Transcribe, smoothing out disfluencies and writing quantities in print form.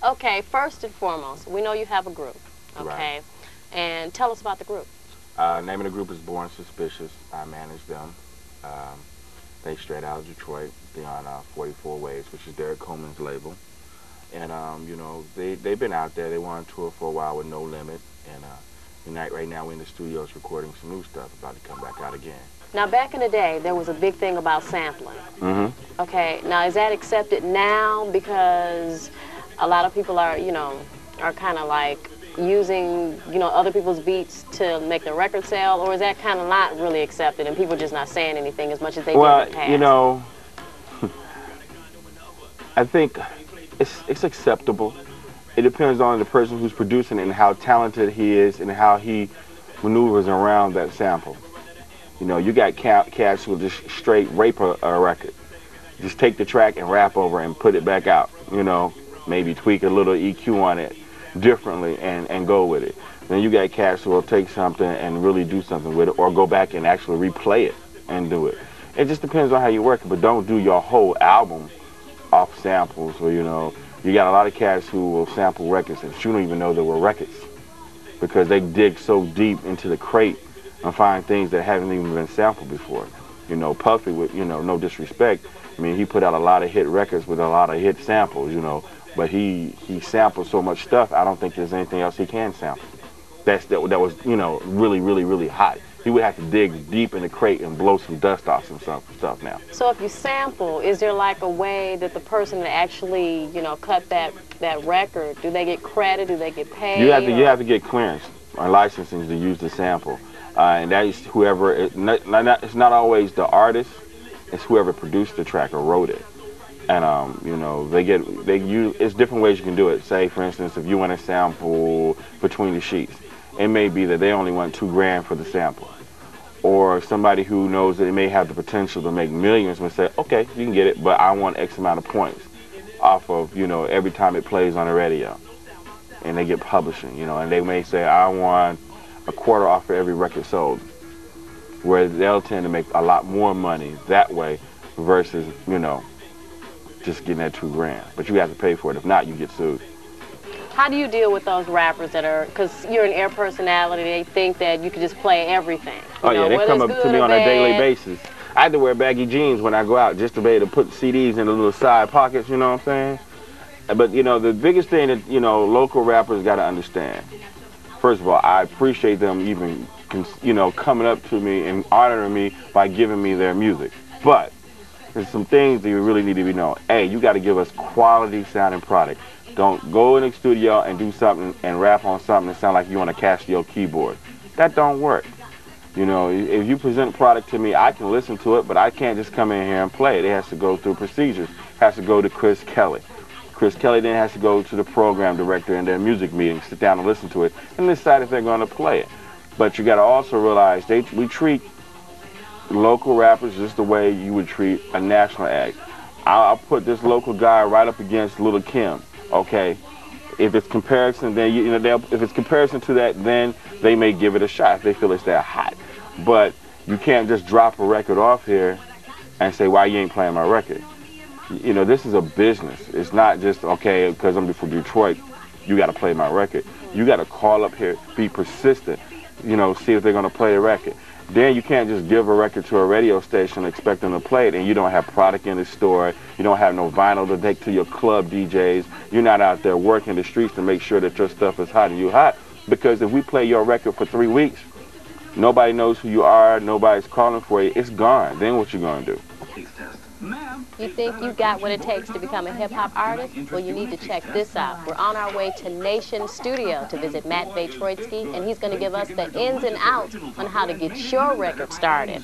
Okay, first and foremost, we know you have a group, okay? Right. And tell us about the group. Name of the group is Born Suspicious. I manage them. Um, they straight out of Detroit. They're on 44 Waves, which is Derek Coleman's label. And, you know, they've been out there. They were on tour for a while with No Limit. And right now we're in the studios recording some new stuff, about to come back out again. Now, back in the day, there was a big thing about sampling. Mm-hmm. Okay, now is that accepted now because a lot of people are, you know, are kind of like using, you know, other people's beats to make the record sell, or is that kind of not really accepted and people just not saying anything as much as they did in the past? Well, you know, I think it's acceptable. It depends on the person who's producing it and how talented he is and how he maneuvers around that sample. You know, you got cats who will just straight rape a record. Just take the track and rap over it and put it back out. You know, maybe tweak a little EQ on it differently and go with it. Then you got cats who will take something and really do something with it, or go back and actually replay it and do it. It just depends on how you work it, but don't do your whole album off samples. Or, you know, you got a lot of cats who will sample records that you don't even know there were records, because they dig so deep into the crate and find things that haven't even been sampled before. You know, Puffy, with, you know, no disrespect, I mean, he put out a lot of hit records with a lot of hit samples, you know, but he sampled so much stuff, I don't think there's anything else he can sample. That was, you know, really, really, really hot. He would have to dig deep in the crate and blow some dust off some stuff now. So if you sample, is there like a way that the person that actually, you know, cut that record, do they get credit, do they get paid? You have to get clearance or licensing to use the sample. And that is whoever, it's not always the artist, it's whoever produced the track or wrote it. And, you know, it's different ways you can do it. Say, for instance, if you want to sample Between the Sheets, it may be that they only want $2 grand for the sample. Or somebody who knows that it may have the potential to make millions would say, okay, you can get it, but I want X amount of points off of, you know, every time it plays on the radio. And they get publishing, you know, and they may say, I want a quarter off for every record sold, where they'll tend to make a lot more money that way versus, you know, just getting that $2 grand. But you have to pay for it. If not, you get sued. How do you deal with those rappers that are, because you're an air personality, they think that you can just play everything? Oh yeah, they come up to me on a daily basis. I had to wear baggy jeans when I go out just to be able to put CDs in the little side pockets, you know what I'm saying? But, you know, the biggest thing that, you know, local rappers got to understand, first of all, I appreciate them even, you know, coming up to me and honoring me by giving me their music. But there's some things that you really need to be known. Hey, you got to give us quality sounding product. Don't go in the studio and do something and rap on something that sound like you on a Casio keyboard. That don't work. You know, if you present a product to me, I can listen to it, but I can't just come in here and play it. It has to go through procedures. It has to go to Chris Kelly. Chris Kelly then has to go to the program director in their music meeting, sit down and listen to it, and decide if they're going to play it. But you got to also realize we treat local rappers just the way you would treat a national act. I'll put this local guy right up against Little Kim. Okay, if it's comparison, then you know if it's comparison to that, then they may give it a shot if they feel it's that hot. But you can't just drop a record off here and say, why you ain't playing my record? You know, this is a business. It's not just, okay, because I'm from Detroit, you got to play my record. You got to call up here, be persistent, you know, see if they're going to play the record. Then you can't just give a record to a radio station and expect them to play it, and you don't have product in the store, you don't have no vinyl to take to your club DJs, you're not out there working the streets to make sure that your stuff is hot and you hot. Because if we play your record for 3 weeks, nobody knows who you are, nobody's calling for you, it's gone. Then what you going to do? You think you got what it takes to become a hip-hop artist? Well, you need to check this out. We're on our way to Nation Studio to visit Matt Vatroitsky, and he's going to give us the ins and outs on how to get your record started.